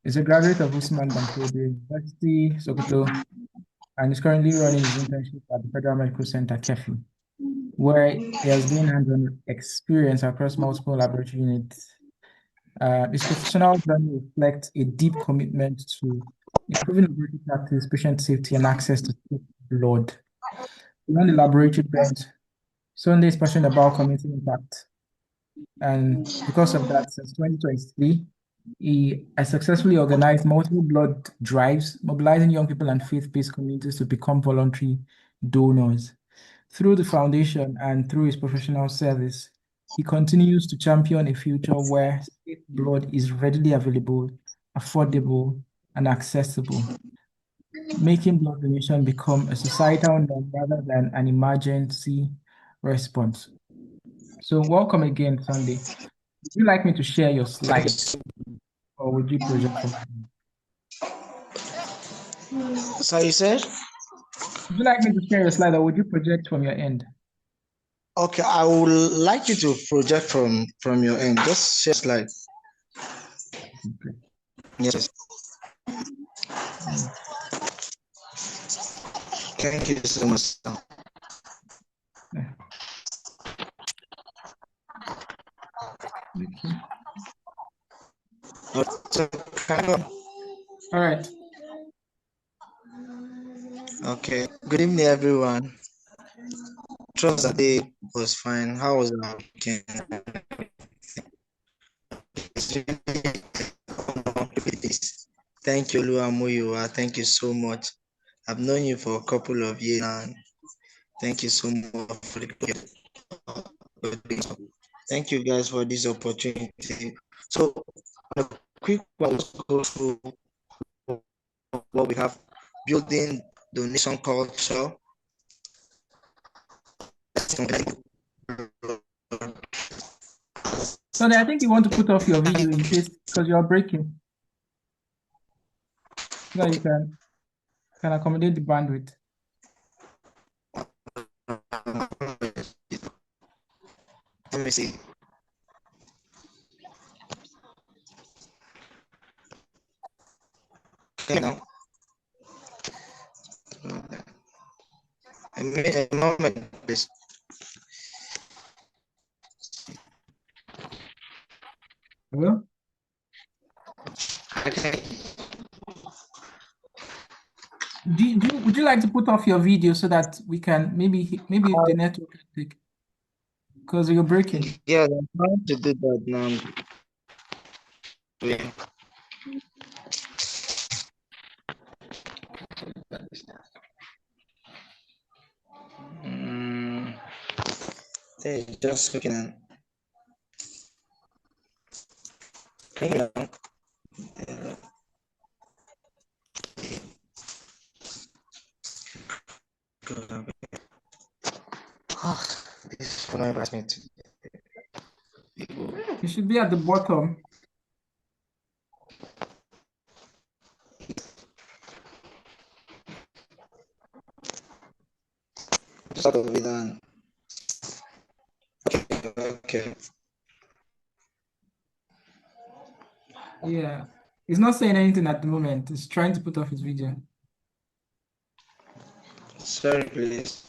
He's a graduate of Usman Danfodio University, Sokoto, and is currently running his internship at the Federal Medical Center, Kefi, where he has gained hands-on experience across multiple laboratory units. His professional journey reflects a deep commitment to improving laboratory practice, patient safety, and access to safe blood. Beyond the laboratory bench, Sunday is passionate about community impact. And because of that, since 2023, he has successfully organized multiple blood drives, mobilizing young people and faith-based communities to become voluntary donors. Through the foundation and through his professional service, he continues to champion a future where safe blood is readily available, affordable, and accessible, making blood donation become a societal norm rather than an emergency response. So, welcome again, Sunday. Would you like me to share your Thank slide or would you project from? you. So you said? Would you like me to share your slide or would you project from your end? Okay, I would like you to project from your end. Just share slide. Okay. Yes. Mm. Thank you so much, sir. Yeah. Okay. So, All right. okay. Good evening, everyone. Trust that day was fine. How was our weekend? Thank you, Luamoyowa. Thank you so much. I've known you for a couple of years and thank you so much for the thank you guys for this opportunity. So, a quick one, let's go through what we have: building donation culture. Sonny, I think you want to put off your video in case because you're breaking. So that you can accommodate the bandwidth. Let me see. Okay, now. A moment, please. Hello? Okay. Would you like to put off your video so that we can maybe the network can take because you're breaking. Yeah, I'm trying to do that now. Yeah. Mm, just looking at. Hang on. This phone invites me to. It should be at the bottom. Just out of it and. Okay. Yeah. He's not saying anything at the moment. He's trying to put off his video. Sorry, please.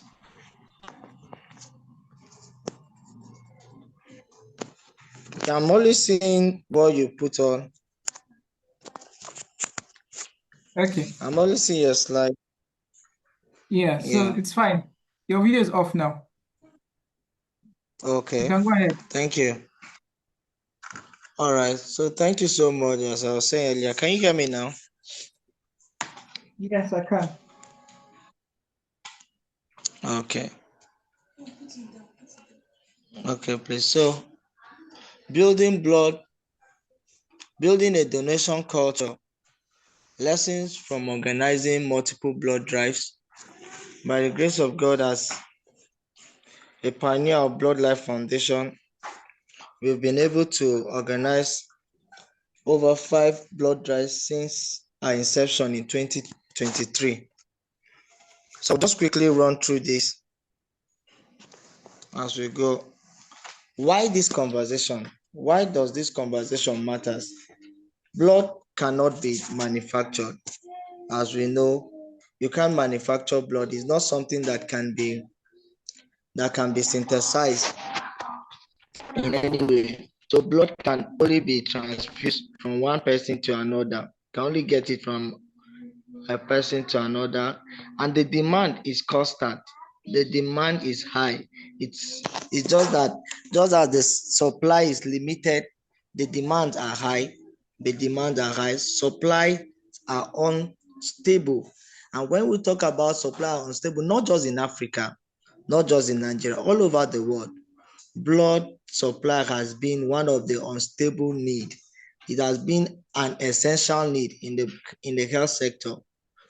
I'm only seeing what you put on. Okay. I'm only seeing your slide. Yeah, so Yeah. it's fine. Your video is off now. You Okay. can go ahead. Thank you. All right. So thank you so much. As I was saying earlier, can you hear me now? Yes, I can. Okay. Okay, please. So building a donation culture, lessons from organizing multiple blood drives. By the grace of God, as a pioneer of Blood Life Foundation, we've been able to organize over 5 blood drives since our inception in 2023. So I'll just quickly run through this as we go. Why this conversation? Why does this conversation matters? Blood cannot be manufactured. As we know, you can't manufacture blood. It's not something that can be synthesized in any way. So blood can only be transfused from one person to another. Can only get it from a person to another, and the demand is constant. The demand is high. It's just as the supply is limited, the demands are high. The demands are high. Supply are unstable. And when we talk about supply unstable, not just in Africa, not just in Nigeria, all over the world, blood supply has been one of the unstable need. It has been an essential need in the health sector.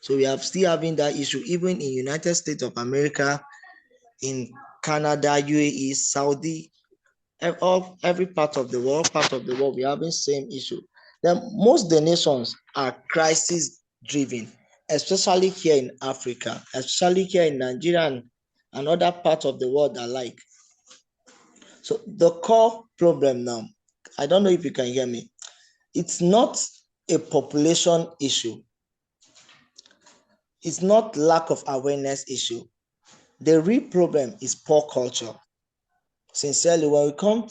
So we are still having that issue even in United States of America, in Canada, UAE, Saudi, every part of the world, we are having same issue. Then most the nations are crisis driven, especially here in Africa, especially here in Nigeria and other parts of the world alike. So the core problem now, I don't know if you can hear me. It's not a population issue. It's not lack of awareness issue. The real problem is poor culture. Sincerely, when we come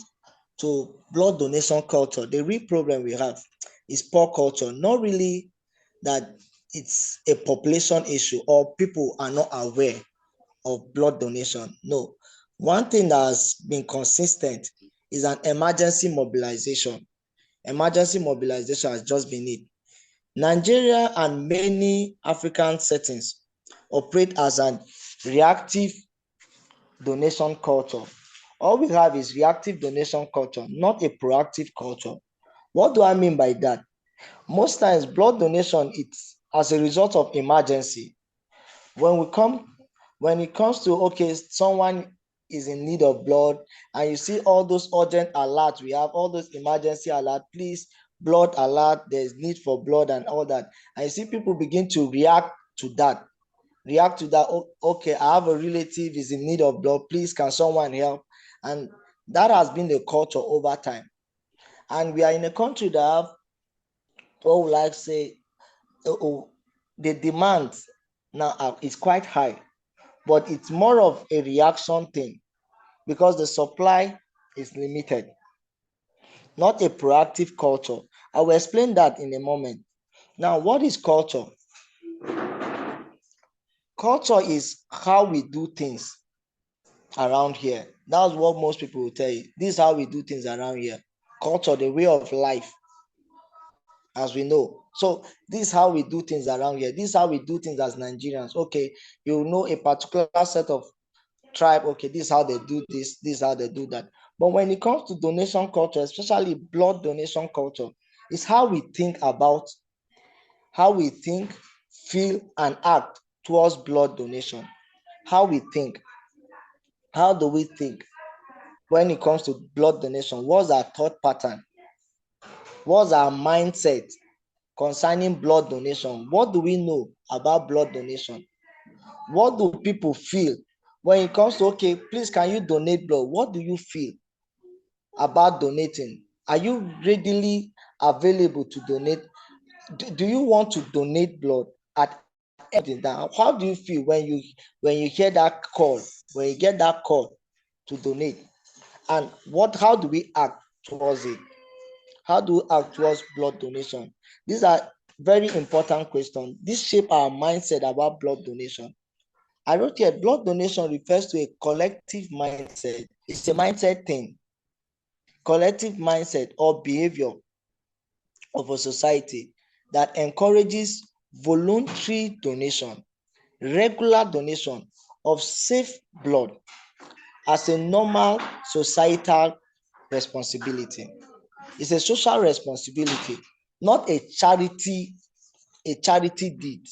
to blood donation culture, the real problem we have is poor culture. Not really that it's a population issue or people are not aware of blood donation. No. One thing that has been consistent is an emergency mobilization. Emergency mobilization has just been it. Nigeria and many African settings operate as an reactive donation culture. All we have is reactive donation culture, not a proactive culture. What do I mean by that? Most times, blood donation it's as a result of emergency. When it comes to okay, someone is in need of blood, and you see all those urgent alerts, we have all those emergency alerts, please, blood alert, there's need for blood and all that. And you see people begin to react to that. Okay, I have a relative is in need of blood, please can someone help? And that has been the culture over time. And we are in a country that have, what would I say, the demand now is quite high, but it's more of a reaction thing because the supply is limited, not a proactive culture. I will explain that in a moment. Now, what is culture? Culture is how we do things around here. That's what most people will tell you. This is how we do things around here. Culture, the way of life, as we know. So this is how we do things around here. This is how we do things as Nigerians. Okay, you know a particular set of tribe. Okay, this is how they do this is how they do that. But when it comes to donation culture, especially blood donation culture, it's how we think, feel, and act towards blood donation. How we think. How do we think when it comes to blood donation? What's our thought pattern? What's our mindset concerning blood donation? What do we know about blood donation? What do people feel when it comes to, okay, please, can you donate blood? What do you feel about donating? Are you readily available to donate? Do you want to donate blood at everything? Now, how do you feel when you hear that call, when you get that call to donate? And how do we act towards it? How do we act towards blood donation? These are very important questions. This shape our mindset about blood donation. I wrote here, blood donation refers to a collective mindset. It's a mindset thing. Collective mindset or behavior of a society that encourages voluntary donation, regular donation of safe blood as a normal societal responsibility. It's a social responsibility, not a charity deed.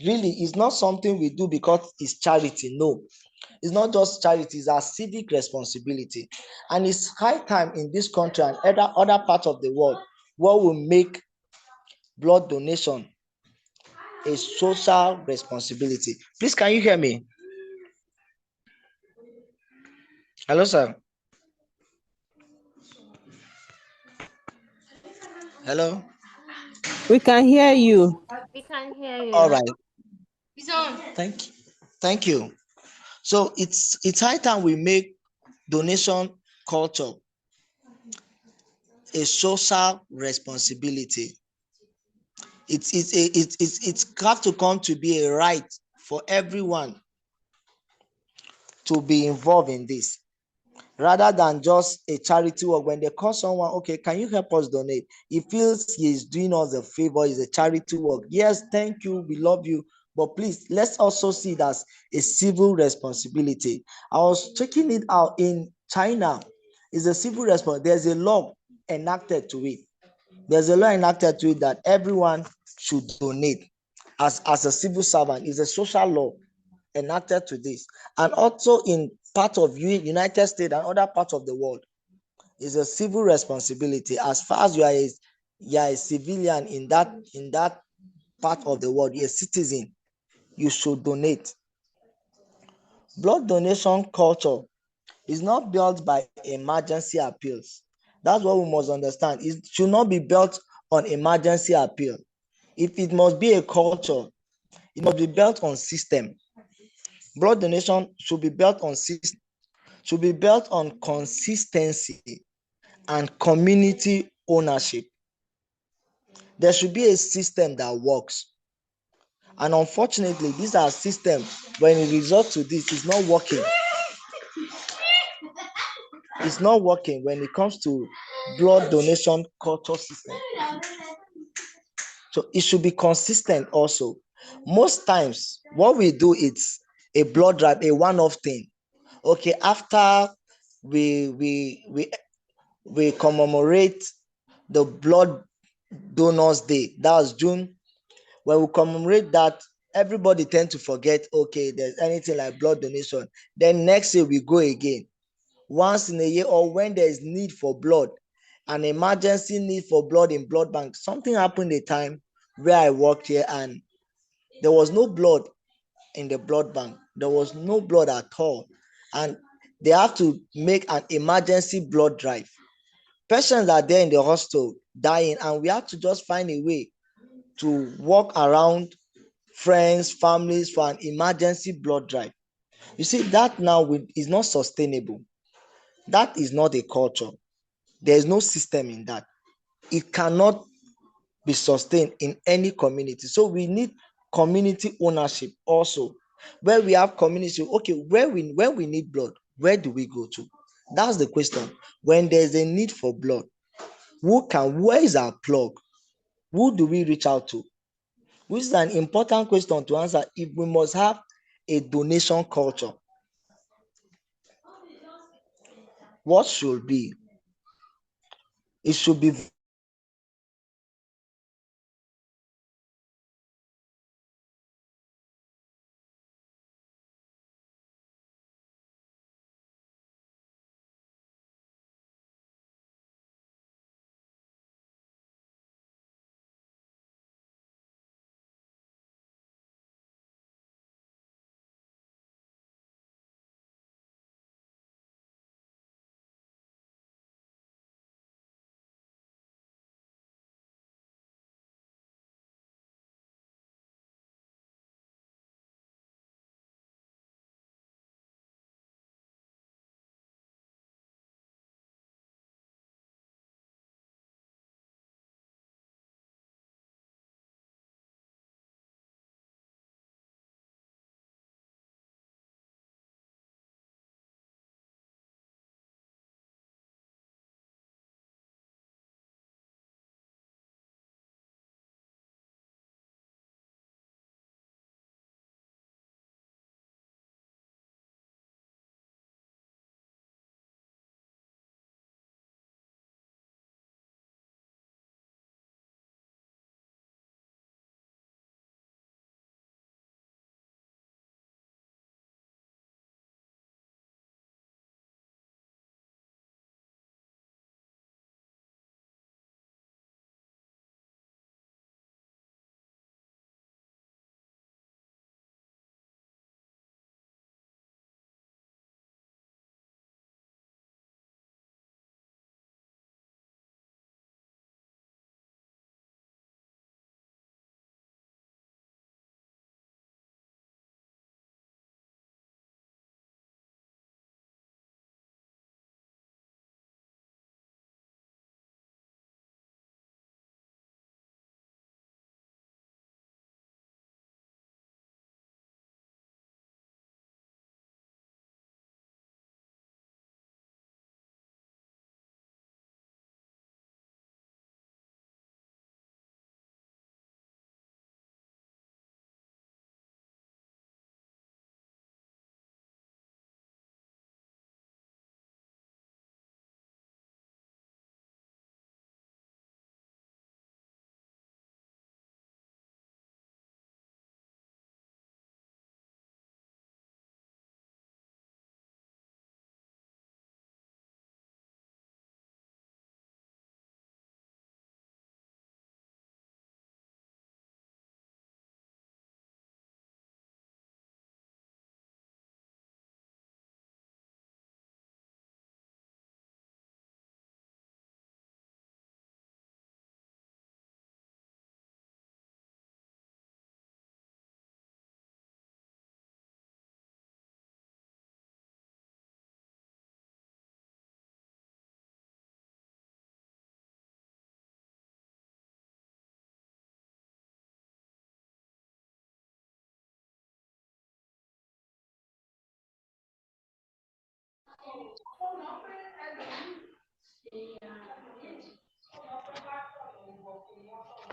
Really, it's not something we do because it's charity. No, it's not just charity, it's our civic responsibility. And it's high time in this country and other parts of the world where we make blood donation a social responsibility. Please, can you hear me? Hello, sir. Hello. We can hear you. We can hear All you. right. Thank you. Thank you. So it's high time we make donation culture a social responsibility. It's have to come to be a right for everyone to be involved in this, rather than just a charity work. When they call someone, okay, can you help us donate? He feels he's doing us a favor, is a charity work. Yes, thank you, we love you, but please let's also see it as a civil responsibility. I was checking it out in China. It's a civil response. There's a law enacted to it. There's a law enacted to it that everyone should donate as a civil servant. It's a social law enacted to this. And also in part of United States and other parts of the world, is a civil responsibility. As far as you are a civilian in that part of the world, you're a citizen, you should donate. Blood donation culture is not built by emergency appeals. That's what we must understand. It should not be built on emergency appeal. If it must be a culture, it must be built on system. Blood donation should be built on system, should be built on consistency and community ownership. There should be a system that works. And unfortunately, these are systems, when it results to this, it's not working. It's not working when it comes to blood donation culture system. So it should be consistent also. Most times, what we do is a blood drive, a one-off thing. Okay, after we commemorate the blood donors day, that was June. When we commemorate that, everybody tend to forget, okay, there's anything like blood donation. Then next year we go again, once in a year, or when there is need for blood, an emergency need for blood in blood bank. Something happened a time where I worked here and there was no blood in the blood bank. There was no blood at all, and they have to make an emergency blood drive. Patients are there in the hospital dying, and we have to just find a way to walk around friends, families for an emergency blood drive. You see, that now is not sustainable. That is not a culture. There is no system in that. It cannot be sustained in any community. So we need community ownership also, where we have community. Okay, when we need blood, where do we go to? That's the question. When there's a need for blood, where is our plug? Who do we reach out to? Which is an important question to answer if we must have a donation culture. What should be? It should be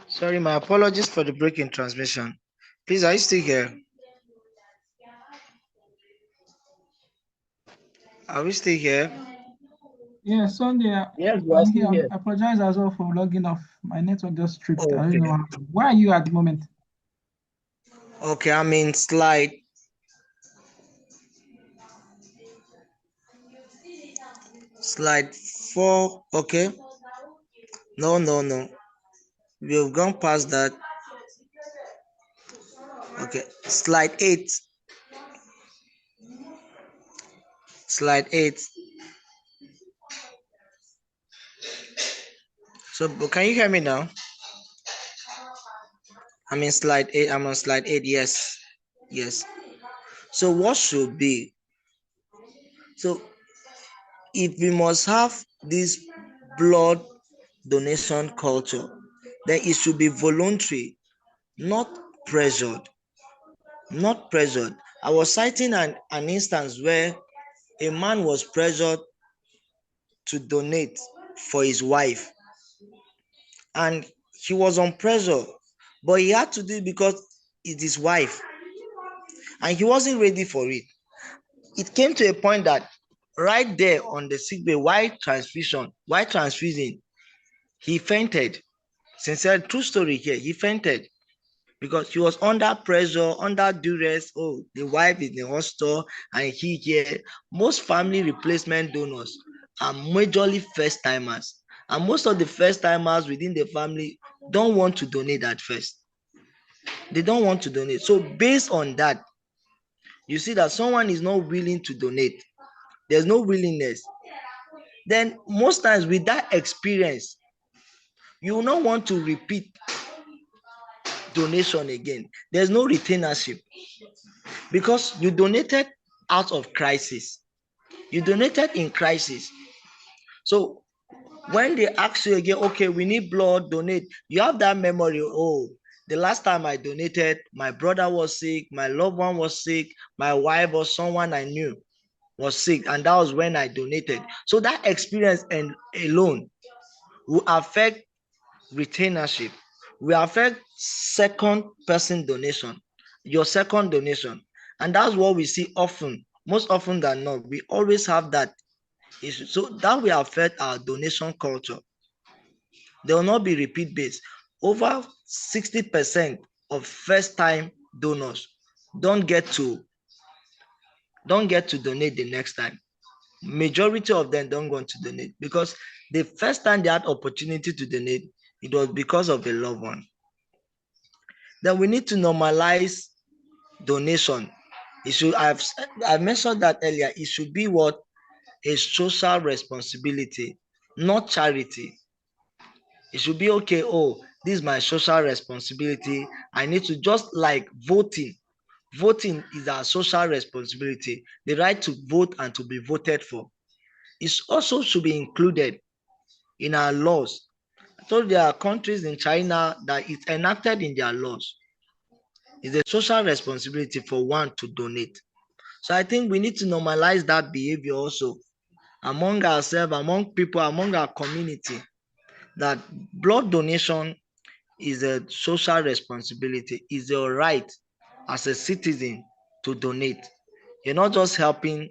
Sorry, my apologies for the break in transmission. Please, are you still here? Are we still here? Yeah, Sunday, Yes, we are I'm here. still here. I apologize as well for logging off. My network just tripped. I don't Okay. know how. Where are you at the moment? Okay, I'm in slide 4. Okay. No. We've gone past that. Okay. Slide 8. Slide 8. So can you hear me now? I'm in slide 8. I'm on slide 8. Yes. So what should be? So if we must have this blood donation culture, then it should be voluntary, not pressured. Not pressured. I was citing an instance where a man was pressured to donate for his wife, and he was on pressure, but he had to do it because it's his wife, and he wasn't ready for it. It came to a point that right there on the sick bay, while transfusing, he fainted. Sincere, true story here. He fainted because he was under pressure, under duress. Oh, the wife is in the hospital, and he here. Most family replacement donors are majorly first timers, and most of the first timers within the family don't want to donate at first. They don't want to donate. So based on that, you see that someone is not willing to donate. There's no willingness. Then most times with that experience, you will not want to repeat donation again. There's no retainership because you donated out of crisis. You donated in crisis. So when they ask you again, okay, we need blood, donate, you have that memory. Oh, the last time I donated, my brother was sick, my loved one was sick, my wife or someone I knew was sick, and that was when I donated. So that experience and alone will affect retainership, will affect second person donation, your second donation. And that's what we see often, most often than not. We always have that issue. So that will affect our donation culture. There will not be repeat based. Over 60% of first time donors don't get to donate the next time. Majority of them don't want to donate because the first time they had opportunity to donate, it was because of a loved one. Then we need to normalize donation. I mentioned that earlier. It should be what? A social responsibility, not charity. It should be okay. Oh, this is my social responsibility. I need to, just like voting. Voting is our social responsibility. The right to vote and to be voted for. It also should be included in our laws. I told you there are countries in China that it's enacted in their laws. It's a social responsibility for one to donate. So I think we need to normalize that behavior also among ourselves, among people, among our community, that blood donation is a social responsibility, is your right as a citizen to donate. You're not just helping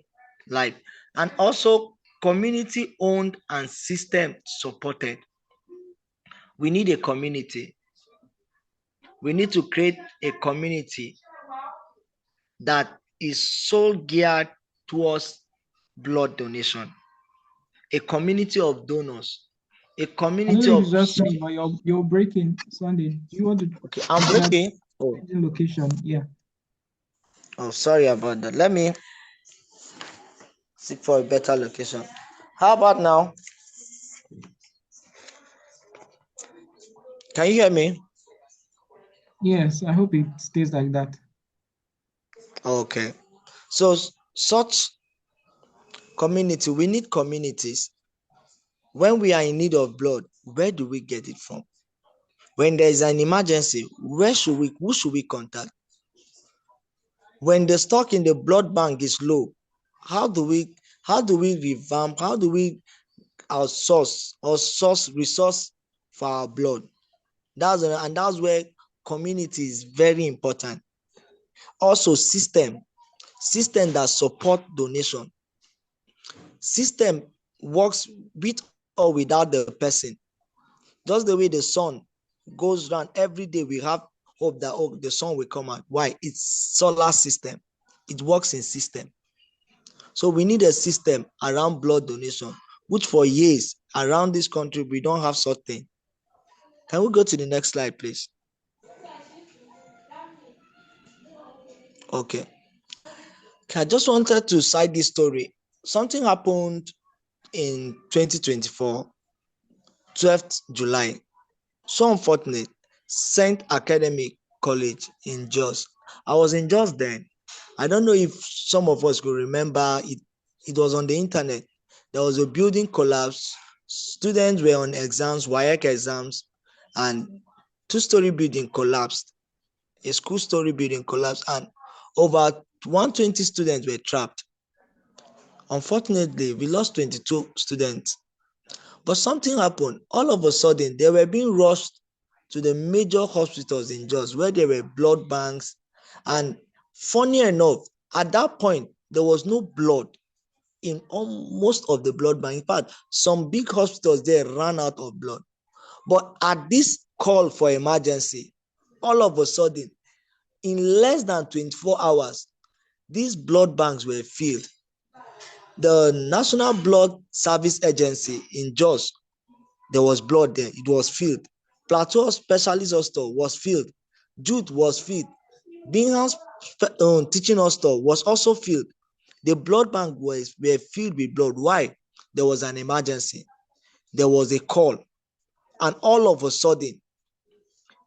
life. And also community owned and system supported. We need a community. We need to create a community that is so geared towards blood donation, a community of donors, a I don't community know if of. it's just me, but you're breaking, Sunday. Do you want to Okay, I'm consider breaking. Oh, changing location? Yeah. sorry about that. Let me seek for a better location. How about now? Can you hear me? Yes, I hope it stays like that. Okay. So such community, we need communities. When we are in need of blood, where do we get it from? When there is an emergency, who should we contact? When the stock in the blood bank is low, how do we How do we revamp? How do we outsource or source resource for our blood? That's where community is very important. Also, system that support donation. System works with or without the person. Just the way the sun goes round every day, we have hope that the sun will come out. Why? It's solar system. It works in system. So we need a system around blood donation, which for years around this country we don't have such thing. Can we go to the next slide, please? Okay. I just wanted to cite this story. Something happened in 2024, 12th July. So unfortunate. Saint Academic College in Jos. I was in Jos then. I don't know if some of us could remember it. It was on the internet. There was a building collapse. Students were on exams, WAEC exams, and two-story building collapsed. A school-story building collapsed, and over 120 students were trapped. Unfortunately, we lost 22 students. But something happened. All of a sudden, they were being rushed to the major hospitals in Jos where there were blood banks. And funny enough, at that point, there was no blood in most of the blood bank. In fact, some big hospitals there ran out of blood. But at this call for emergency, all of a sudden, in less than 24 hours, these blood banks were filled. The National Blood Service Agency in Jos, there was blood there. It was filled. Plateau Specialist Hospital was filled. Jude was filled. Bingham's Teaching Hospital was also filled. The blood bank were filled with blood. Why? There was an emergency. There was a call. And all of a sudden,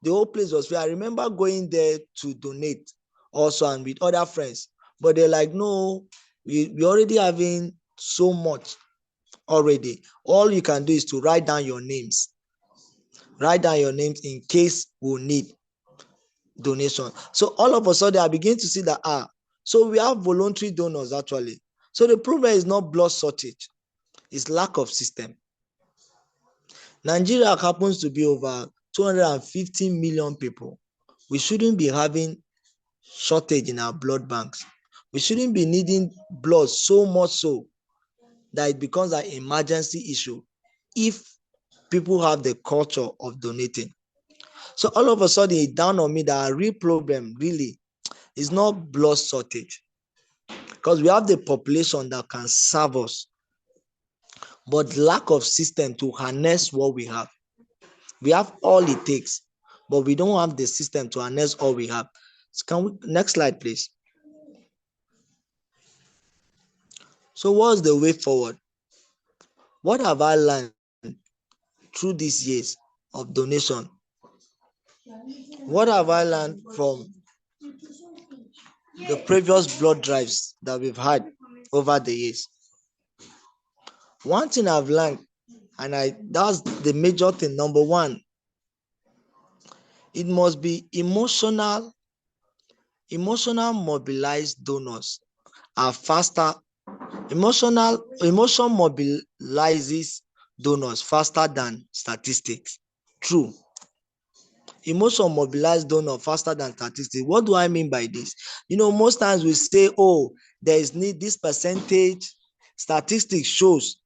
the whole place was filled. I remember going there to donate also and with other friends. But they're like, no, we already having so much already. All you can do is to write down your names. Write down your names in case we need donation. So all of a sudden, I begin to see that, so we have voluntary donors actually. So the problem is not blood shortage, it's lack of system. Nigeria happens to be over 250 million people. We shouldn't be having shortage in our blood banks. We shouldn't be needing blood so much so that it becomes an emergency issue if people have the culture of donating. So all of a sudden, it dawned on me that our real problem really is not blood shortage, because we have the population that can serve us, but lack of system to harness what we have. We have all it takes, but we don't have the system to harness all we have. So can we, next slide, please? So what's the way forward? What have I learned through these years of donation? What have I learned from the previous blood drives that we've had over the years? One thing I've learned, and that's the major thing, number one, it must be emotional mobilized donors are faster. Emotion mobilizes donors faster than statistics. True. Emotion mobilized donor faster than statistics. What do I mean by this? Most times we say, oh, there is need this percentage. Statistics shows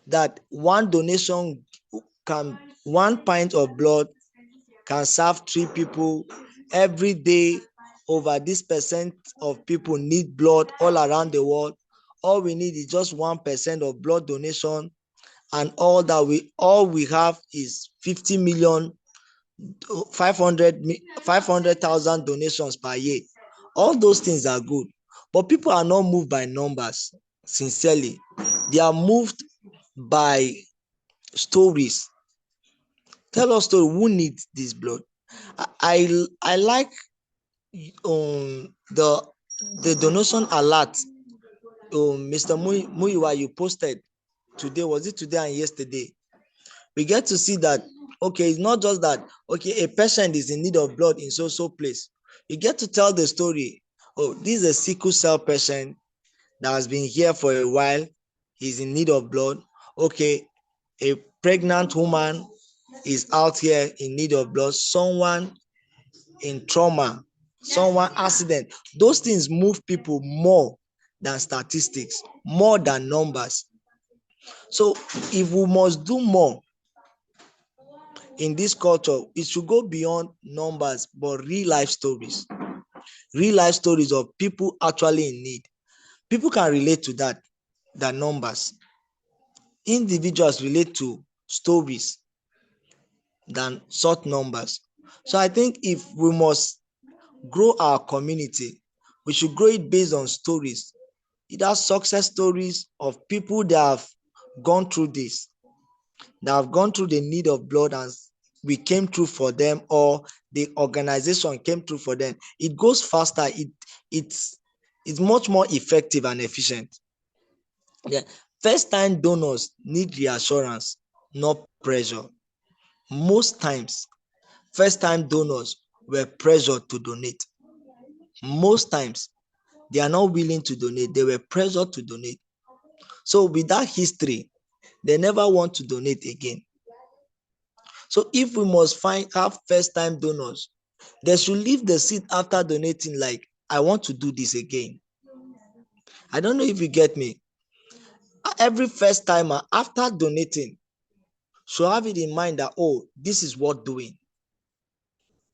that one pint of blood can serve 3 people every day. Over this percent of people need blood all around the world. All we need is just 1% of blood donation, and all we have is 50 million 500,000 donations per year. All those things are good, but people are not moved by numbers. Sincerely, they are moved by stories. Tell us story. Who needs this blood? I like the donation alert. Mr. Muyiwa, you posted today. Was it today and yesterday? We get to see that, okay, it's not just that, okay, a patient is in need of blood in so place. You get to tell the story. Oh, this is a sickle cell patient. that has been here for a while, he's in need of blood. Okay, a pregnant woman is out here in need of blood. Someone in trauma, someone accident. Those things move people more than statistics, more than numbers. So if we must do more in this culture, it should go beyond numbers, but real life stories. Real life stories of people actually in need. People can relate to that than numbers. Individuals relate to stories than short numbers. So I think if we must grow our community, we should grow it based on stories, either success stories of people that have gone through this, that have gone through the need of blood and we came through for them, or the organization came through for them. It goes faster. It's much more effective and efficient. Yeah. First time donors need reassurance, not pressure. Most times, first time donors were pressured to donate. Most times, they are not willing to donate. They were pressured to donate. So with that history, they never want to donate again. So if we must have first time donors, they should leave the seat after donating like, I want to do this again. I don't know if you get me. Every first timer after donating should have it in mind that, oh, this is what doing.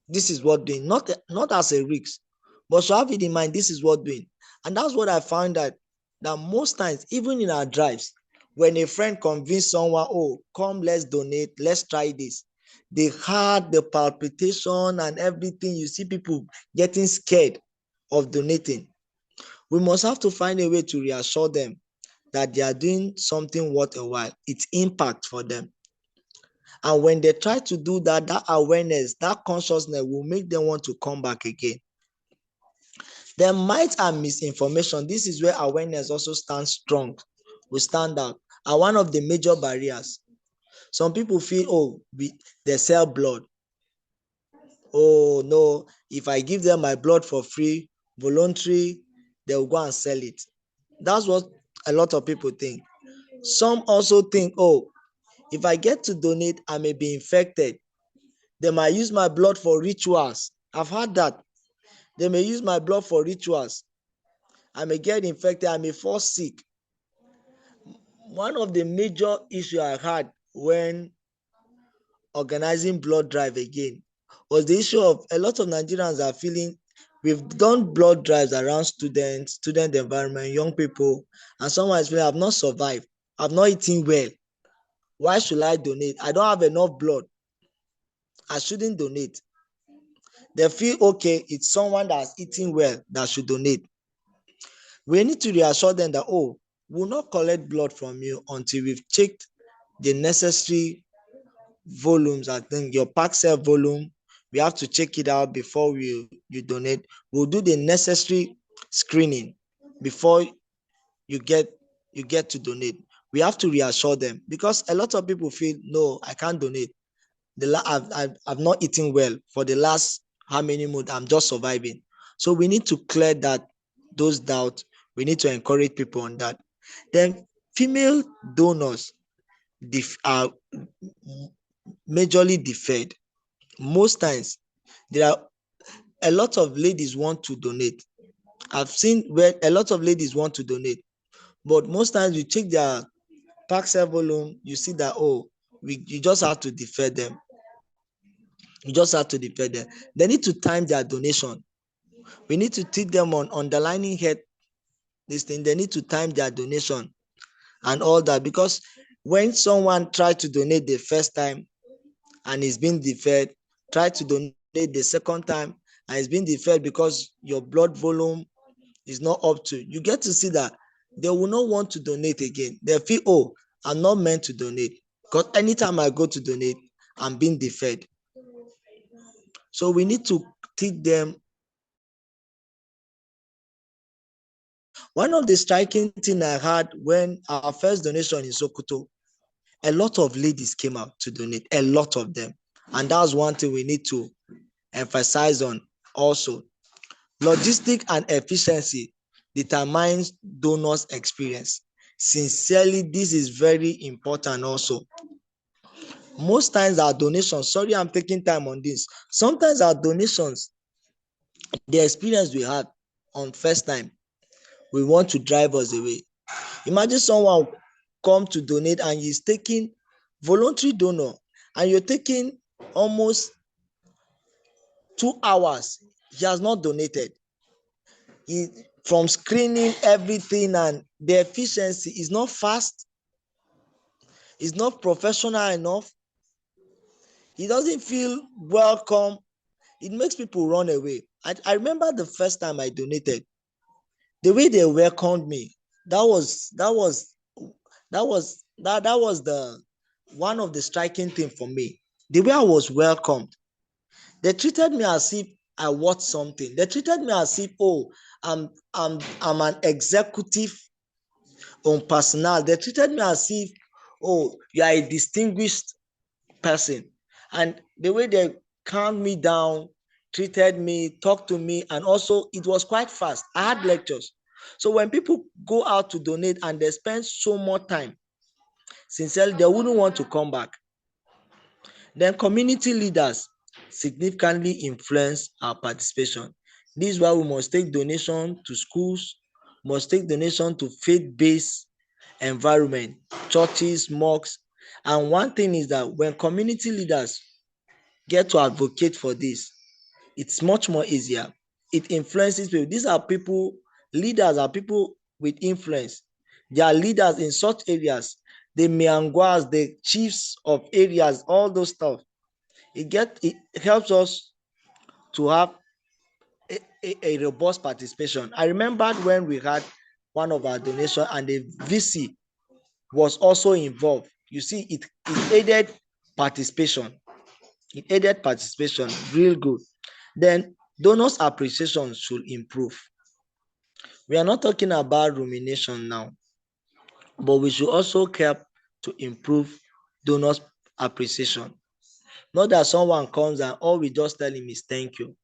This is what doing, not as a risk, but should have it in mind, this is what doing. And that's what I found that most times, even in our drives, when a friend convinced someone, oh, come, let's donate, let's try this, the heart, the palpitation and everything, you see people getting scared of donating. We must have to find a way to reassure them that they are doing something worth a while. It's impact for them. And when they try to do that, that awareness, that consciousness will make them want to come back again. There might have misinformation. This is where awareness also stands strong, will stand out. And one of the major barriers. Some people feel, oh, they sell blood. Oh, no, if I give them my blood for free, voluntary, they will go and sell it. That's what a lot of people think. Some also think, oh, if I get to donate, I may be infected. They might use my blood for rituals. I've heard that. They may use my blood for rituals. I may get infected. I may fall sick. One of the major issues I had when organizing blood drive again was the issue of a lot of Nigerians are feeling, we've done blood drives around students, student environment, young people, and someone is feeling, I've not survived. I've not eaten well. Why should I donate? I don't have enough blood. I shouldn't donate. They feel, okay, it's someone that's eating well that should donate. We need to reassure them that, oh, we'll not collect blood from you until we've checked the necessary volumes. I think your pack cell volume, we have to check it out before you donate. We'll do the necessary screening before you get to donate. We have to reassure them, because a lot of people feel, no, I can't donate. I've not eaten well for the last how many months, I'm just surviving. So we need to clear those doubts. We need to encourage people on that. Then female donors are majorly deferred. Most times, there are a lot of ladies want to donate. I've seen where a lot of ladies want to donate, but most times you check their pack cell volume, you see that, oh, you just have to defer them. You just have to defer them. They need to time their donation. We need to teach them on underlining head this thing. They need to time their donation and all that, because when someone tries to donate the first time and is being deferred, try to donate the second time and it's being deferred because your blood volume is not up to, you get to see that they will not want to donate again. They feel, oh, I'm not meant to donate, because anytime I go to donate, I'm being deferred. So we need to teach them. One of the striking things I had when our first donation in Sokoto, a lot of ladies came out to donate, a lot of them. And that's one thing we need to emphasize on also. Logistic and efficiency determines donors' experience. Sincerely, this is very important also. Most times our donations, sorry, I'm taking time on this. Sometimes our donations, the experience we had on first time, we want to drive us away. Imagine someone come to donate and he's taking voluntary donor, and you're taking almost 2 hours. He has not donated. From screening everything, and the efficiency is not fast, it's not professional enough. He doesn't feel welcome. It makes people run away. I remember the first time I donated, the way they welcomed me, that was the one of the striking thing for me. The way I was welcomed, they treated me as if I want something. They treated me as if, oh, I'm an executive on personnel. They treated me as if, oh, you are a distinguished person. And the way they calmed me down, treated me, talked to me, and also it was quite fast. I had lectures. So when people go out to donate and they spend so much time, sincerely, they wouldn't want to come back. Then community leaders significantly influence our participation. This is why we must take donation to schools, must take donation to faith-based environment, churches, mosques. And one thing is that when community leaders get to advocate for this, it's much more easier. It influences people. These are people, leaders are people with influence. They are leaders in such areas, the mianguas, the chiefs of areas, all those stuff. It helps us to have a robust participation. I remembered when we had one of our donations and the VC was also involved. You see, it aided participation. It aided participation real good. Then donors' appreciation should improve. We are not talking about rumination now, but we should also help to improve donors' appreciation. Not that someone comes and all we just tell him is thank you.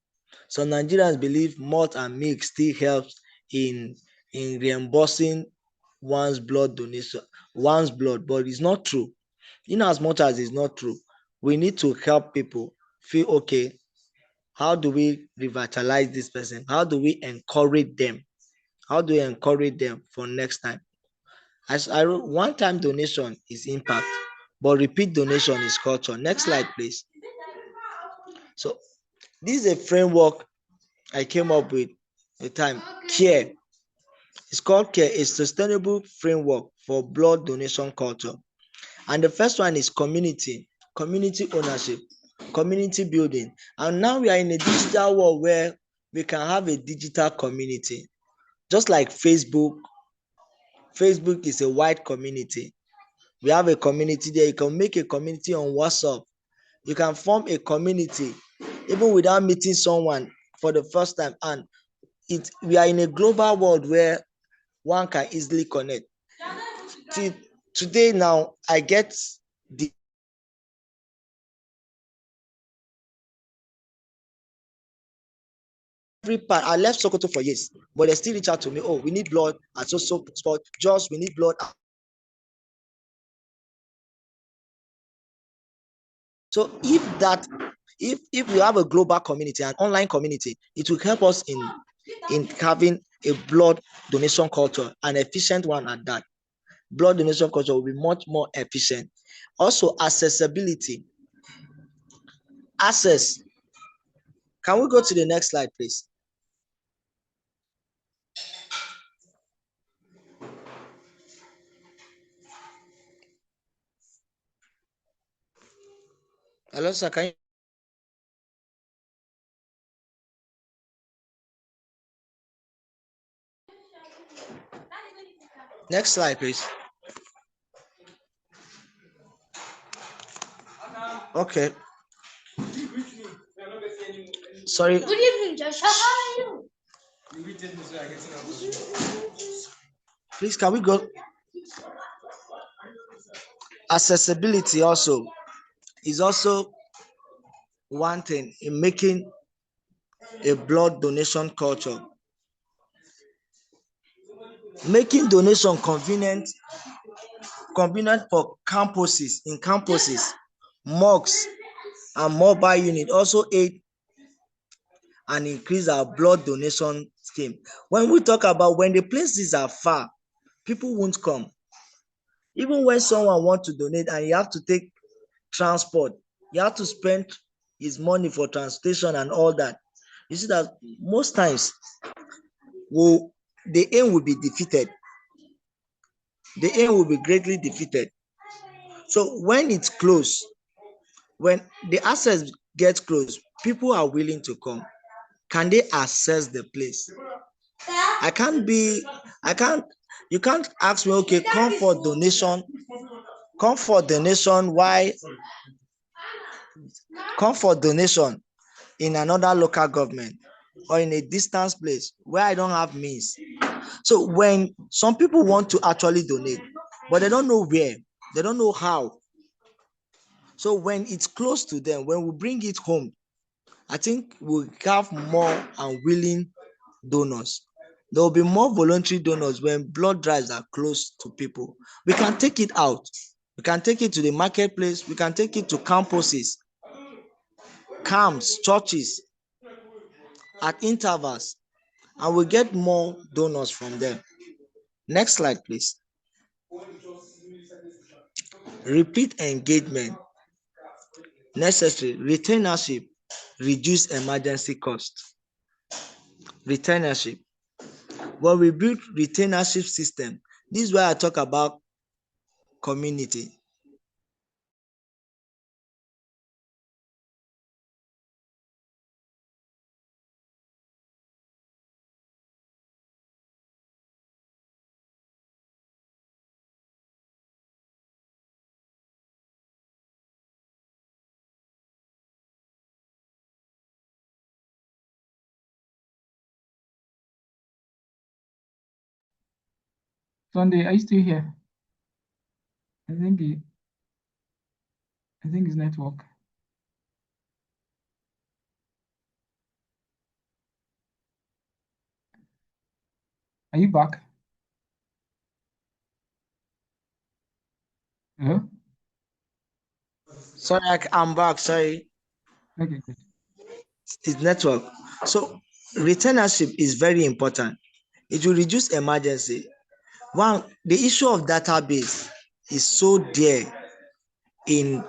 Some Nigerians believe malt and milk still helps in reimbursing one's blood donation, one's blood, but it's not true. In as much as it's not true, we need to help people feel okay. How do we revitalize this person? How do we encourage them? How do we encourage them for next time? As I wrote, one-time donation is impact, but repeat donation is culture. Next slide, please. So this is a framework I came up with the time. CARE. It's called CARE, a sustainable framework for blood donation culture. And the first one is community ownership, community building. And now we are in a digital world where we can have a digital community. Just like Facebook is a wide community. We have a community there. You can make a community on WhatsApp. You can form a community even without meeting someone for the first time. And we are in a global world where one can easily connect. Today now, I get the every part. I left Sokoto for years, but they still reach out to me. Oh, we need blood at so spot. Just we need blood. So if we have a global community, an online community, it will help us in having a blood donation culture, an efficient one at that. Blood donation culture will be much more efficient. Also, accessibility. Access. Can we go to the next slide, please? Hello, sir. Can you? Next slide, please. Okay. Sorry. Good evening, Josh. How are you? Please, can we go? Accessibility also is also one thing in making a blood donation culture. making donation convenient for campuses, mosques, and mobile unit also aid and increase our blood donation scheme. When we talk about when the places are far, people won't come. Even when someone want to donate and you have to take transport, you have to spend his money for transportation and all that. You see that most times the aim will be defeated. The aim will be greatly defeated. So when it's close, when the access gets close, people are willing to come. Can they access the place? I can't be, I can't, you can't ask me, okay, come for donation, why come for donation in another local government or in a distance place where I don't have means. So when some people want to actually donate, but they don't know where, they don't know how. So when it's close to them, when we bring it home, I think we'll have more unwilling donors. There will be more voluntary donors when blood drives are close to people. We can take it out. We can take it to the marketplace. We can take it to campuses, camps, churches at intervals, and we get more donors from them. Next slide, please. Repeat engagement necessary. Retainership reduce emergency cost. Retainership. When we build retainership system, this is where I talk about community. Sunday, are you still here? I think his network. Are you back? Hello? Sorry, I'm back. Sorry, Okay, good. it's network. So retainership is very important. It will reduce emergency. One, the issue of database is so dear in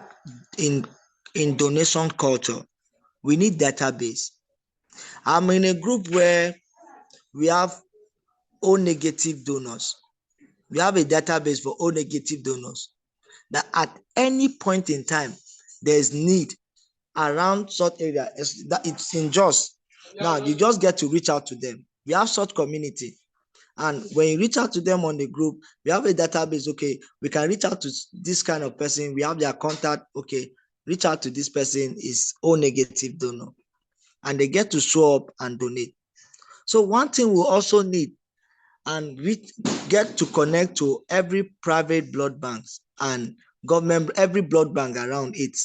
in in donation culture. We need database. I'm in a group where we have O negative donors. We have a database for O negative donors. That at any point in time, there is need around such area. That it's in Jos. Now you just get to reach out to them. We have such community. And when you reach out to them on the group, we have a database. Okay, we can reach out to this kind of person. We have their contact. Okay, reach out to this person is O negative donor. And they get to show up and donate. So one thing we also need, and we get to connect to every private blood banks and government, every blood bank around it,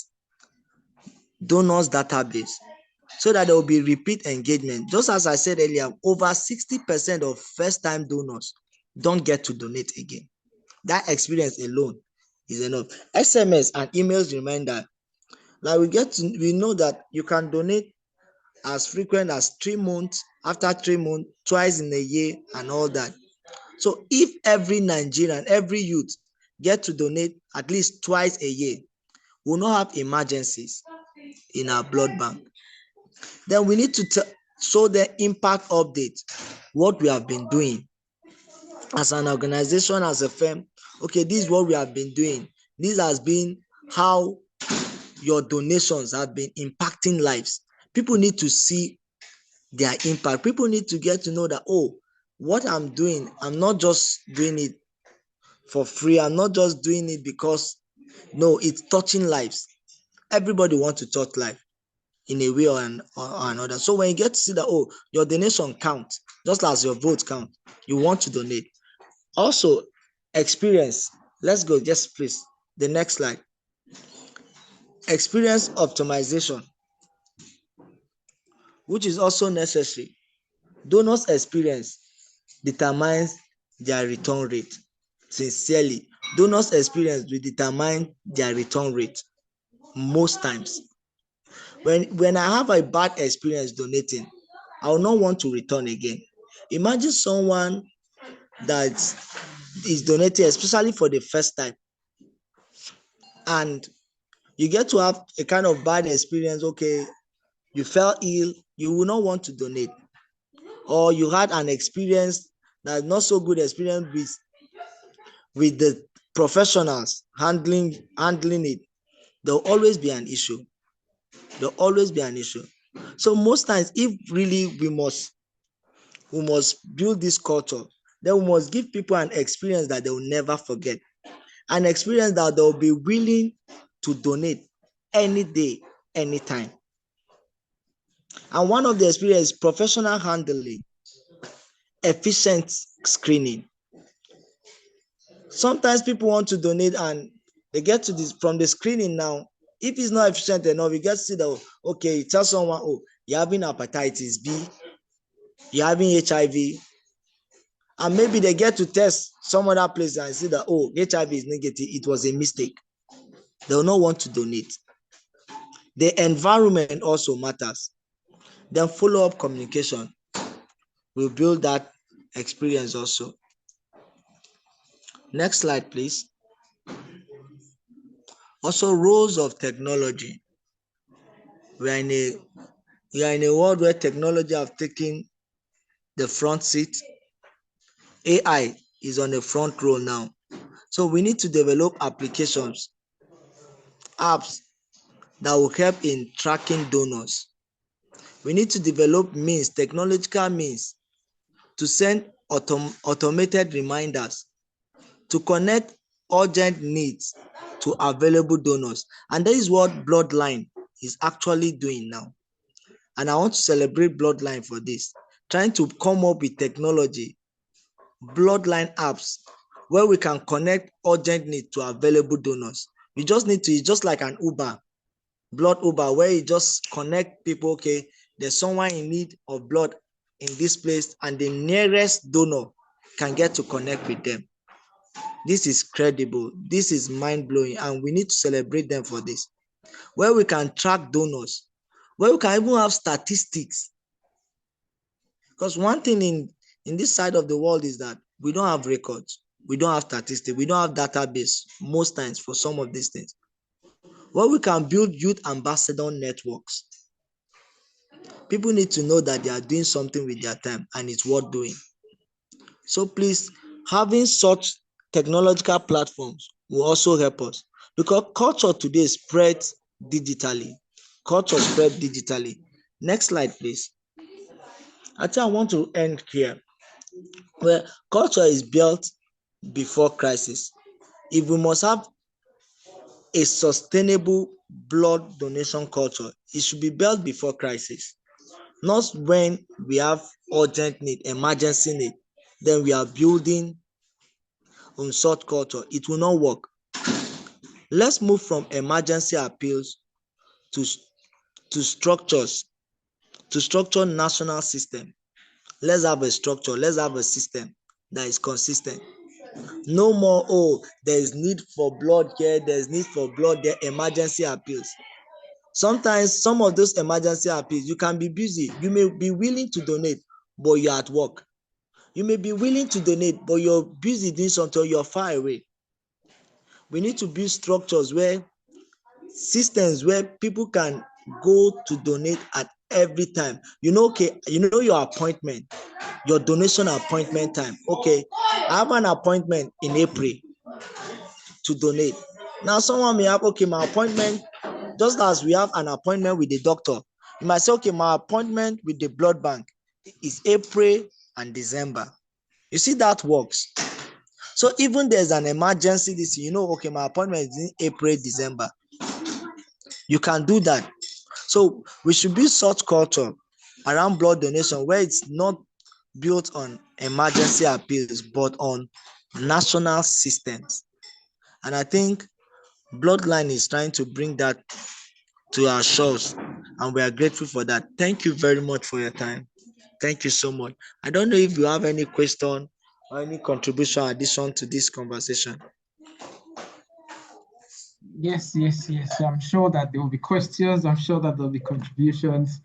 donors database, so that there will be repeat engagement. Just as I said earlier, over 60% of first-time donors don't get to donate again. That experience alone is enough. SMS and emails reminder. Now we know that you can donate as frequent as 3 months, after 3 months, twice in a year, and all that. So if every Nigerian, every youth get to donate at least twice a year, we'll not have emergencies in our blood bank. Then we need to show the impact update, what we have been doing as an organization, as a firm. Okay, this is what we have been doing. This has been how your donations have been impacting lives. People need to see their impact. People need to get to know that, oh, what I'm doing, I'm not just doing it for free. I'm not just doing it because, no, it's touching lives. Everybody wants to touch life in a way or another. So when you get to see that, oh, your donation counts, just as your vote count, you want to donate. Also, experience. Let's go, just please. The next slide. Experience optimization, which is also necessary. Donors' experience determines their return rate. Sincerely, donors' experience will determine their return rate most times. When I have a bad experience donating, I will not want to return again. Imagine someone that is donating, especially for the first time, and you get to have a kind of bad experience. Okay, you fell ill, you will not want to donate, or you had an experience that not so good experience with the professionals handling it. There'll always be an issue. There'll always be an issue. So most times, if really we must build this culture, then we must give people an experience that they will never forget, an experience that they'll be willing to donate any day, anytime. And one of the experience is professional handling, efficient screening. Sometimes people want to donate and they get to this from the screening now. If it's not efficient enough, you get to see that, okay, you tell someone, oh, you're having hepatitis B, you're having HIV, and maybe they get to test some other place and see that, oh, HIV is negative, it was a mistake. They will not want to donate. The environment also matters. Then follow-up communication will build that experience also. Next slide, please. Also, roles of technology. We are in a world where technology have taken the front seat. AI is on the front row now. So we need to develop applications, apps that will help in tracking donors. We need to develop means, technological means, to send automated reminders, to connect urgent needs to available donors. And that is what Bloodline is actually doing now. And I want to celebrate Bloodline for this, trying to come up with technology, Bloodline apps, where we can connect urgent need to available donors. You just need to, it's just like an Uber, blood Uber, where you just connect people. Okay, there's someone in need of blood in this place, and the nearest donor can get to connect with them. This is credible, this is mind-blowing, and we need to celebrate them for this. Where we can track donors, where we can even have statistics. Because one thing in this side of the world is that we don't have records, we don't have statistics, we don't have database most times for some of these things. Where we can build youth ambassador networks. People need to know that they are doing something with their time and it's worth doing. So please, having such technological platforms will also help us, because culture today spreads digitally. Culture spread digitally. Next slide, please. I think I want to end here. Where culture is built before crisis. If we must have a sustainable blood donation culture, it should be built before crisis, not when we have urgent need, emergency need. Then we are building on such culture. It will not work. Let's move from emergency appeals to structures, to structure national system. Let's have a structure, let's have a system that is consistent. No more, oh, there is need for blood here, there's need for blood there, emergency appeals. Sometimes some of those emergency appeals, you can be busy, you may be willing to donate, but you're at work. You may be willing to donate, but you're busy doing something, you're far away. We need to build structures, where systems where people can go to donate at every time. Okay, your appointment, your donation appointment time. Okay, I have an appointment in April to donate. Now someone may have, okay, my appointment, just as we have an appointment with the doctor, you might say, okay, my appointment with the blood bank is April and December. You see, that works. So even there's an emergency this year, okay, my appointment is in April, December. You can do that. So we should build such culture around blood donation, where it's not built on emergency appeals, but on national systems. And I think Bloodline is trying to bring that to our shores, and we are grateful for that. Thank you very much for your time. Thank you so much. I don't know if you have any question or any contribution addition to this conversation? Yes, yes, yes. I'm sure that there will be questions. I'm sure that there'll be contributions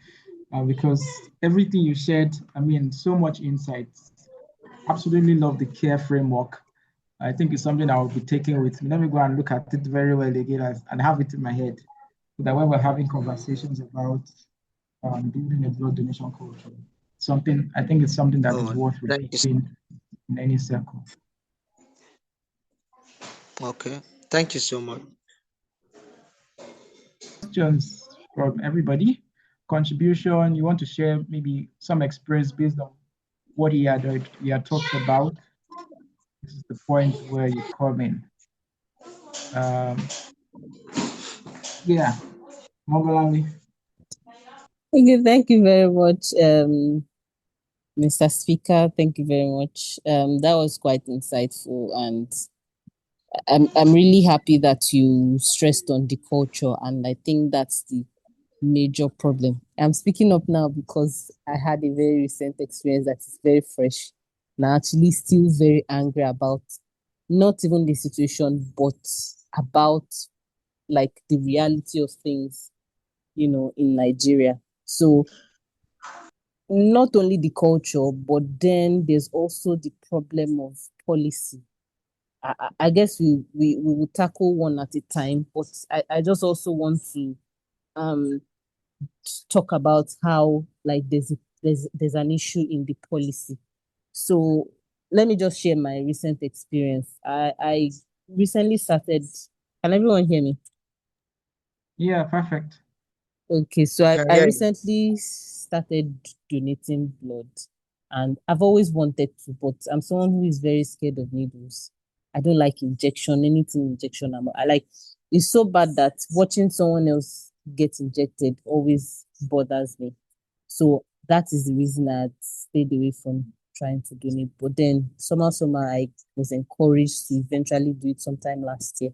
because everything you shared, I mean, so much insights. Absolutely love the care framework. I think it's something I will be taking with me. Let me go and look at it very well again and have it in my head so that when we're having conversations about building a blood donation culture, something I think it's something that is Oh, worth thank you. repeating in any circle. Okay, thank you so much. Questions from everybody? Contribution, you want to share maybe some experience based on what he had talked about. This is the point where you come in. Um, yeah, Mogalani. Okay, thank you very much, Mr. Speaker. Thank you very much. That was quite insightful, and I'm really happy that you stressed on the culture, and I think that's the major problem. I'm speaking up now because I had a very recent experience that is very fresh, and I'm actually still very angry about not even the situation, but about like the reality of things, in Nigeria. So not only the culture, but then there's also the problem of policy. I guess we will tackle one at a time, but I just also want to um talk about how like there's an issue in the policy. So let me just share my recent experience. I recently started. Can everyone hear me? Yeah, perfect. Okay, so I, Can I hear you. recently started donating blood, and I've always wanted to, but I'm someone who is very scared of needles. I don't like injection, anything injection. I like it's so bad that watching someone else get injected always bothers me. So that is the reason I had stayed away from trying to donate. But then somehow I was encouraged to eventually do it sometime last year.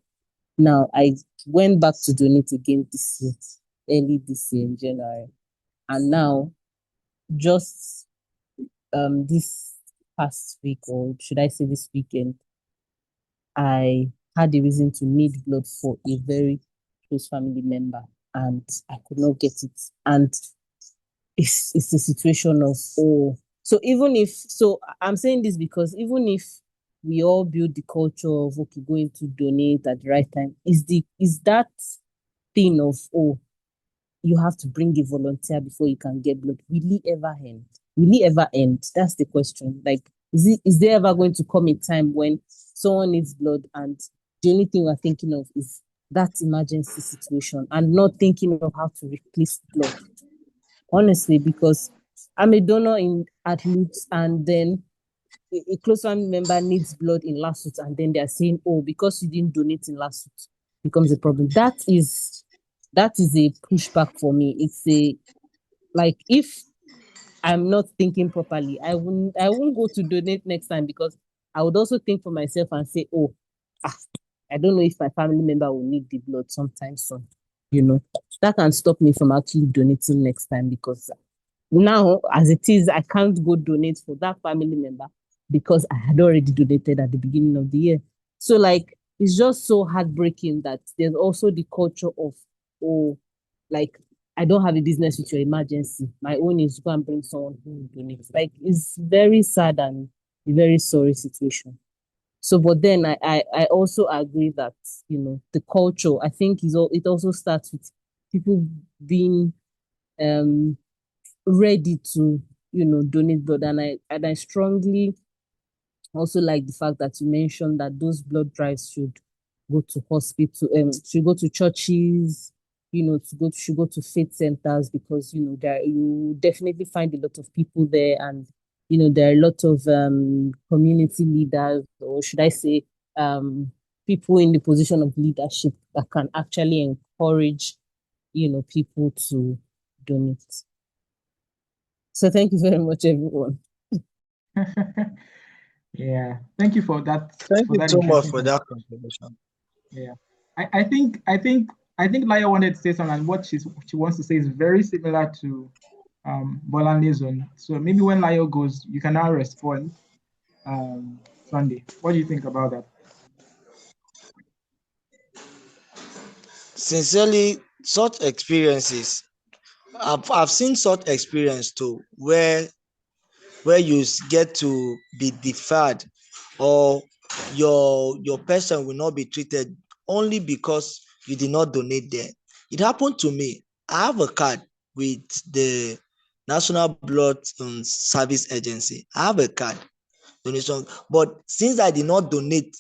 Now I went back to donate again this year, early this year in January. And now just this past week, or should I say this weekend, I had a reason to need blood for a very close family member and I could not get it. And it's a situation of so even if so I'm saying this because even if we all build the culture of okay going to donate at the right time, is that thing of you have to bring a volunteer before you can get blood. Will it ever end? Will it ever end? That's the question. Like, is there ever going to come a time when someone needs blood and the only thing we're thinking of is that emergency situation and not thinking of how to replace blood? Honestly, because I'm a donor in at Lutz and then a close family member needs blood in Lasut and then they're saying, oh, because you didn't donate in Lasut becomes a problem. That is a pushback for me. It's a like if I'm not thinking properly, I won't go to donate next time because I would also think for myself and say, oh, ah, I don't know if my family member will need the blood sometime soon. You know, that can stop me from actually donating next time because now, as it is, I can't go donate for that family member because I had already donated at the beginning of the year. So, like, it's just so heartbreaking that there's also the culture of, oh, like, I don't have a business with your emergency. My own is go and bring someone who will donate. Like, it's very sad and a very sorry situation. So, but then I also agree that, the culture, I think it also starts with people being um ready to donate blood, and I strongly also like the fact that you mentioned that those blood drives should go to hospital, should go to churches, should go to faith centers because there you definitely find a lot of people there, and there are a lot of community leaders, or should I say people in the position of leadership that can actually encourage people to donate. So thank you very much, everyone. Yeah, thank you for that Thank for you that so much interesting for that contribution. contribution. Yeah, I think Laya wanted to say something, and what she wants to say is very similar to Bolanle's own. So maybe when Laya goes, you can now respond. Sunday. What do you think about that? Sincerely, such experiences, I've seen such experience too, where you get to be deferred, or your person will not be treated only because you did not donate there. It happened to me. I have a card with the National Blood Service Agency. I have a card donation, but since I did not donate,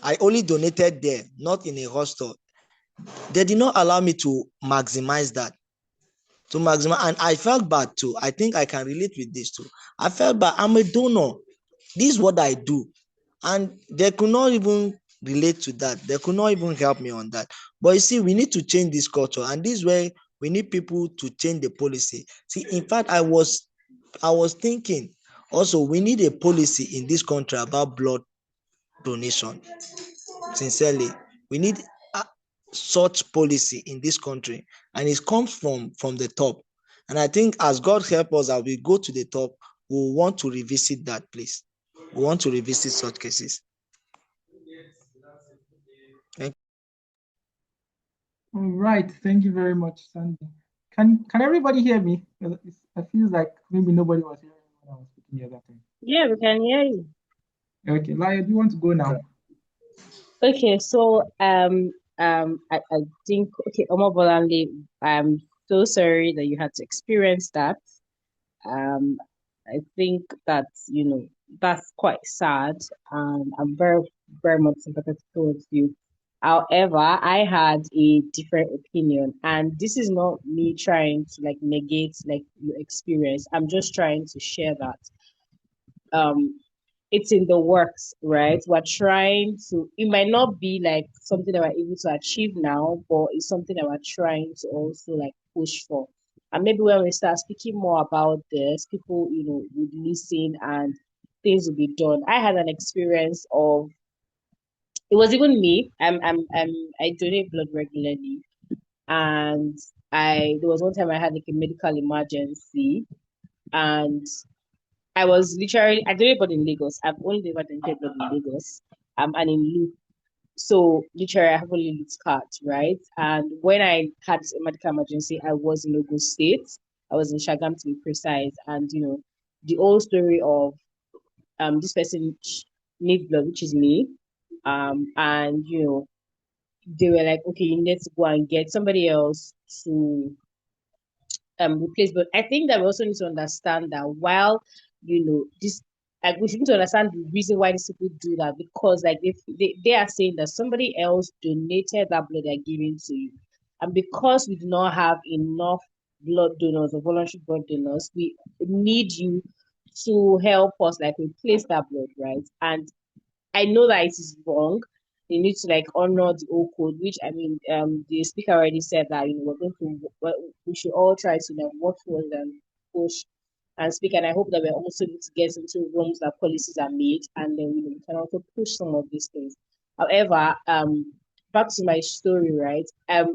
I only donated there, not in a hostel. They did not allow me to maximize that. And I felt bad too. I think I can relate with this too. I felt bad. I'm a donor. This is what I do. And they could not even relate to that. They could not even help me on that. But you see, we need to change this culture. And this way, we need people to change the policy. See, in fact, I was thinking also we need a policy in this country about blood donation. Sincerely, we need a, such policy in this country, and it comes from the top. And I think as God help us, as we go to the top, we want to revisit that place. We want to revisit such cases. Thank All right, thank you very much, Sunday. Can everybody hear me? It feels like maybe nobody was hearing me when I was speaking the other time. Yeah, we can hear you. Okay, Laya, do you want to go now? Okay, so I think okay, Omobolande, I'm so sorry that you had to experience that. Um, I think that that's quite sad, and I'm very very much sympathetic towards you. However, I had a different opinion, and this is not me trying to like negate like your experience. I'm just trying to share that. Um, it's in the works, right? We're trying to, it might not be like something that we're able to achieve now, but it's something that we're trying to also like push for. And maybe when we start speaking more about this, people, would listen and things will be done. I had an experience of, it was even me. I donate blood regularly. And there was one time I had like a medical emergency, and I donate blood in Lagos. I've only ever donated blood in Lagos. And in Loop. So literally I have only Loop card, right? And when I had this medical emergency, I was in Lagos State. I was in Shagam to be precise. And the whole story of this person needs blood, which is me. And they were like, okay, you need to go and get somebody else to replace. But I think that we also need to understand that while this, like, we need to understand the reason why these people do that, because like if they are saying that somebody else donated that blood they're giving to you, and because we do not have enough blood donors or voluntary blood donors, we need you to help us like replace that blood, right? And I know that it is wrong. They need to like honor the old code, which I mean, the speaker already said that we're going to, we should all try to like work towards and push and speak. And I hope that we're also able to get into rooms that policies are made, and then we can also push some of these things. However, back to my story, right?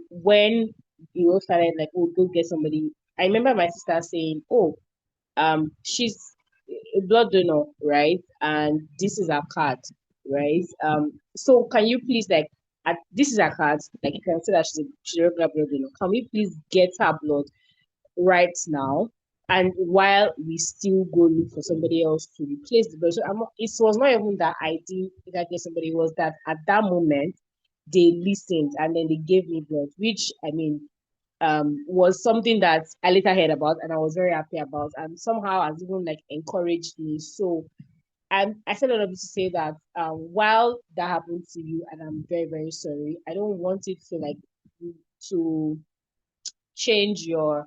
When you all started like, oh, go get somebody. I remember my sister saying, oh, she's a blood donor, right? And this is her card, right? So can you please like this is her card, like you can see that she's a regular blood donor. Can we please get her blood right now? And while we still go look for somebody else to replace the blood. So it was not even that I didn't think I get somebody, it was that at that moment they listened and then they gave me blood, which I mean was something that I later heard about and I was very happy about, and somehow has even like encouraged me. So I said all of this to say that while that happened to you, and I'm very very sorry, I don't want it to like to change your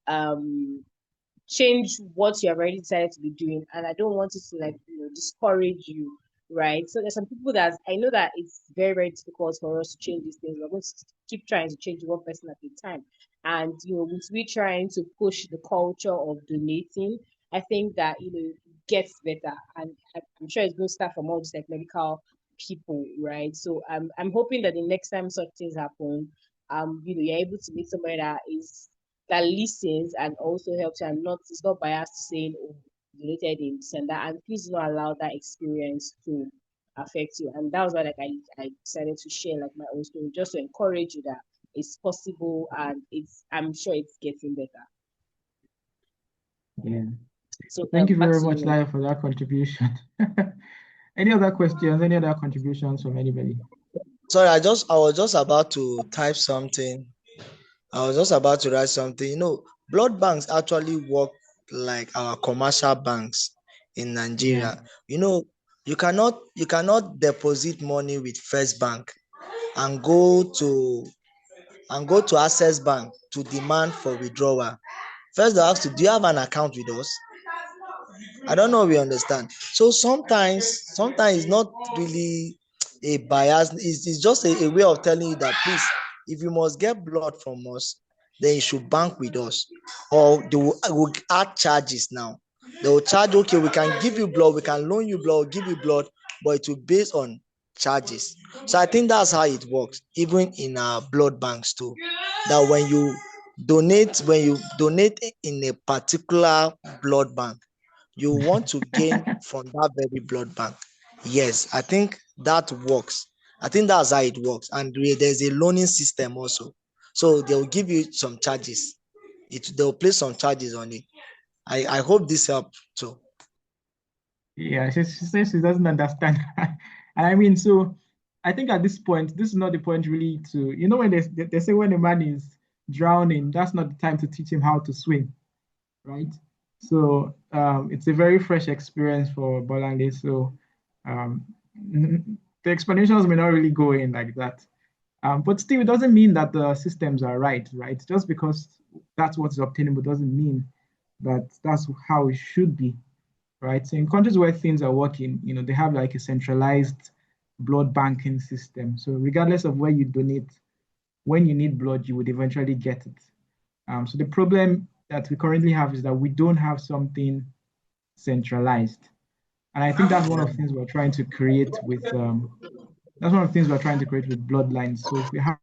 um change what you have already decided to be doing, and I don't want it to like discourage you, right? So there's some people that I know that it's very very difficult for us to change these things. We're going to keep trying to change one person at a time, and with we trying to push the culture of donating, I think that it gets better, and I'm sure it's going to start from all these like medical people, right? So I'm hoping that the next time such things happen, you're able to meet somebody that listens and also helps you, and not is not biased to saying, oh, donated in December, and please do not allow that experience to affect you. And that was why like I decided to share like my own story just to encourage you that it's possible and I'm sure it's getting better. Yeah. So Thank you back very to much, you. Laya, for that contribution. Any other questions? Any other contributions from anybody? Sorry, I was just about to type something. I was just about to write something. Blood banks actually work like our commercial banks in Yeah. Nigeria. You cannot deposit money with First Bank and go to Access Bank to demand for withdrawal. First they'll ask you, do you have an account with us? I don't know if we understand. So sometimes it's not really a bias. It's just a way of telling you that, please, if you must get blood from us, then you should bank with us. Or they will add charges now. They will charge, okay, we can give you blood, we can loan you blood, give you blood, but it will based on charges. So I think that's how it works, even in our blood banks too. That when you donate in a particular blood bank, you want to gain from that very blood bank. Yes, I think that works. I think that's how it works. And there's a loaning system also. So they'll give you some charges. They'll place some charges on it. I hope this helped too. Yeah, she says she doesn't understand. And I mean, so I think at this point, this is not the point really to, when they say when a man is drowning, that's not the time to teach him how to swim, right? So it's a very fresh experience for Bolande. So um, the explanations may not really go in like that. But still, it doesn't mean that the systems are right, right? Just because that's what's obtainable doesn't mean that that's how it should be, right? So in countries where things are working, they have like a centralized blood banking system. So regardless of where you donate, when you need blood, you would eventually get it. So the problem that we currently have is that we don't have something centralized. And I think that's one of the things we're trying to create with bloodlines. So if we have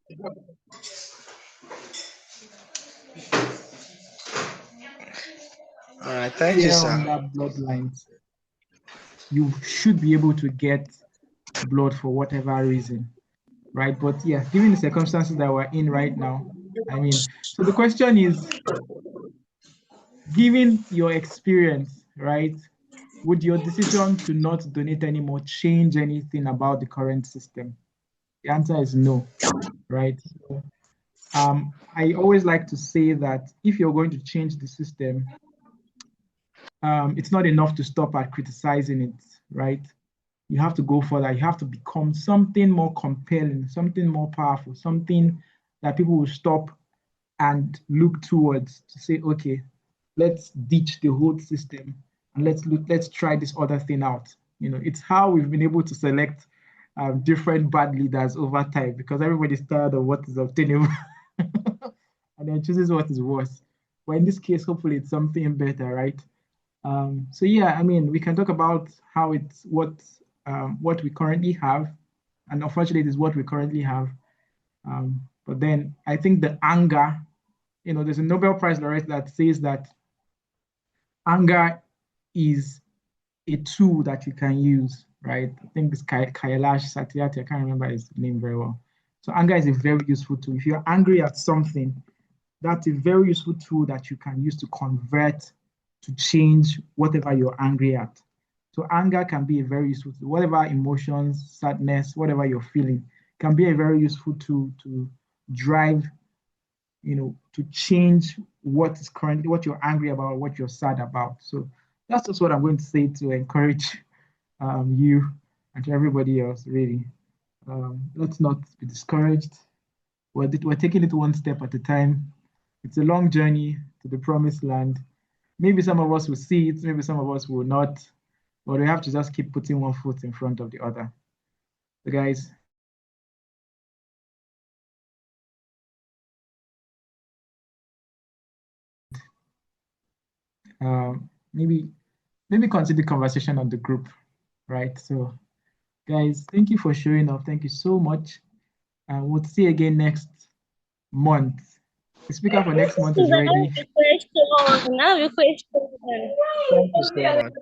All right, thank you, clear sir. under bloodlines, you should be able to get blood for whatever reason, right? But yeah, given the circumstances that we're in right now, I mean, so the question is, given your experience, right, would your decision to not donate anymore change anything about the current system? The answer is no, right? So, I always like to say that if you're going to change the system, it's not enough to stop at criticizing it, right? You have to go further. You have to become something more compelling, something more powerful, something that people will stop and look towards to say, okay, let's ditch the whole system and let's try this other thing out. It's how we've been able to select different bad leaders over time because everybody's tired of what is obtainable and then chooses what is worse. But in this case, hopefully it's something better, right? So yeah, I mean, we can talk about how it's what we currently have, and unfortunately, it is what we currently have. But then I think the anger, there's a Nobel Prize laureate that says that anger is a tool that you can use, right? I think it's Kailash Satyarthi. I can't remember his name very well. So anger is a very useful tool. If you're angry at something, that's a very useful tool that you can use to convert, to change whatever you're angry at. So anger can be a very useful tool. Whatever emotions, sadness, whatever you're feeling, can be a very useful tool to drive, to change what you're angry about, what you're sad about. So that's just what I'm going to say to encourage you and to everybody else, really. Let's not be discouraged. We're taking it one step at a time. It's a long journey to the promised land. Maybe some of us will see it, maybe some of us will not, but we have to just keep putting one foot in front of the other. So, guys, maybe continue the conversation on the group, right? So, guys, thank you for showing up. Thank you so much. And we'll see you again next month. The speaker for next month is I ready. have a question. I have a question. Thank you so much.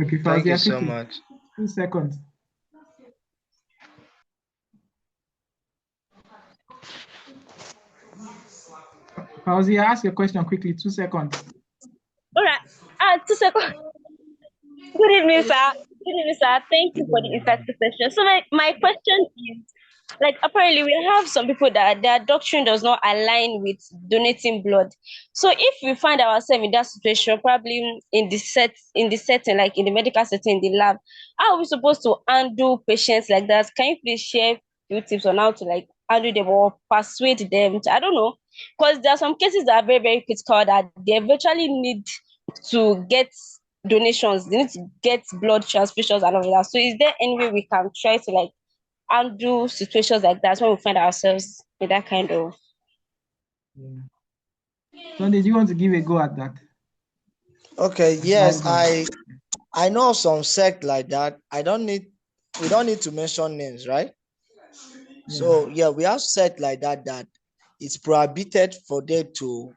Okay, Thank you Fauzia, so quickly, much. 2 seconds. Fauzia, ask your question quickly, 2 seconds. All right. 2 seconds. Good evening, sir. Good evening, sir. Thank you for the insightful session. So my question is, like, apparently we have some people that their doctrine does not align with donating blood. So if we find ourselves in that situation, probably in the setting, like in the medical setting, in the lab, how are we supposed to handle patients like that? Can you please share few tips on how to like handle them or persuade them to, I don't know, because there are some cases that are very, very critical that they eventually need to get donations, they need to get blood transfusions and all of that. So is there any way we can try to like undo situations like that when we find ourselves in that kind of Yeah. Sunday, do you want to give a go at that? Okay, yes, Advise us. I know some sect like that. We don't need to mention names, right? Yeah. So yeah, we have sect like that that it's prohibited for them to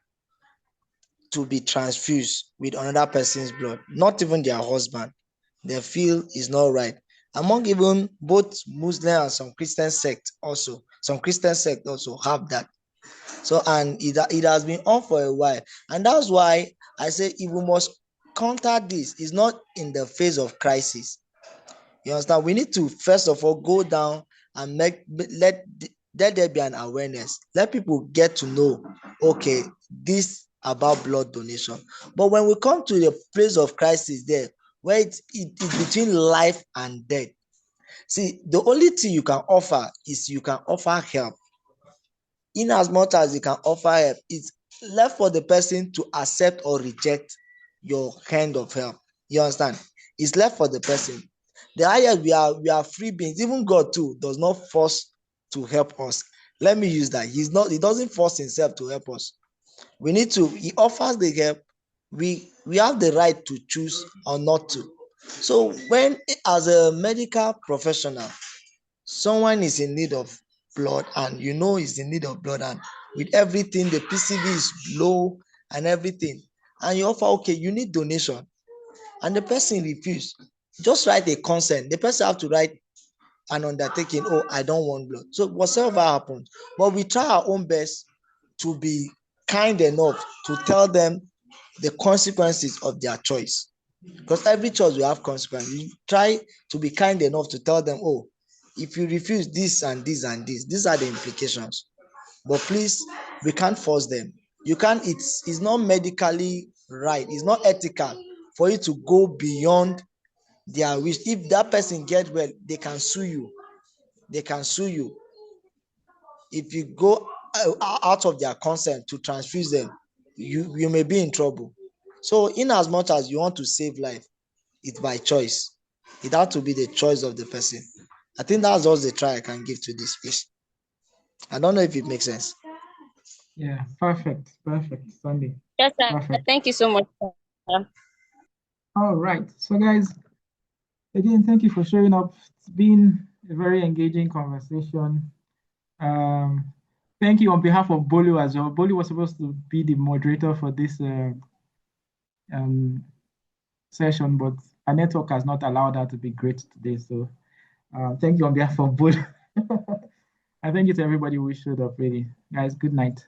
be transfused with another person's blood, not even their husband. They feel is not right. Among even both Muslim and some Christian sect also, some Christian sect also have that. So and it has been on for a while, and that's why I say if we must counter this, is not in the phase of crisis. You understand? We need to first of all go down and let there be an awareness. Let people get to know, okay, this about blood donation. But when we come to the place of crisis there, where it's between life and death, see, the only thing you can offer is you can offer help. In as much as you can offer help, it's left for the person to accept or reject your kind of help. You understand? It's left for the person. The higher we are free beings. Even God too does not force to help us. Let me use that. He doesn't force himself to help us. We need to, he offers the help. We have the right to choose or not to. So when as a medical professional, someone is in need of blood and you know is in need of blood, and with everything the PCV is low and everything, and you offer, okay, you need donation, and the person refuse, just write a consent. The person have to write an undertaking, oh, I don't want blood. So whatever happens, but we try our own best to be kind enough to tell them the consequences of their choice, because every choice will have consequences. You try to be kind enough to tell them, oh, if you refuse this and this and this, these are the implications. But please, we can't force them. You can't, it's not medically right, it's not ethical for you to go beyond their wish. If that person get well, they can sue you. They can sue you. If you go out of their consent to transfuse them, you may be in trouble. So in as much as you want to save life, it's by choice. It has to be the choice of the person. I think that's all the try I can give to this piece. I don't know if it makes sense. Yeah, perfect. Perfect, Sunday. yes, sir. Perfect. Thank you so much, sir. All right. So, guys, again, thank you for showing up. It's been a very engaging conversation. Um, Thank you on behalf of Bolu as well. Bolu was supposed to be the moderator for this um, session, but our network has not allowed her to be great today. So thank you on behalf of Bolu. I thank you to everybody who showed up, really. Guys, good night.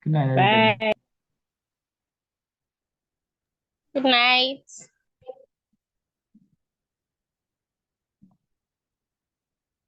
Good night, everybody. Bye. Good night.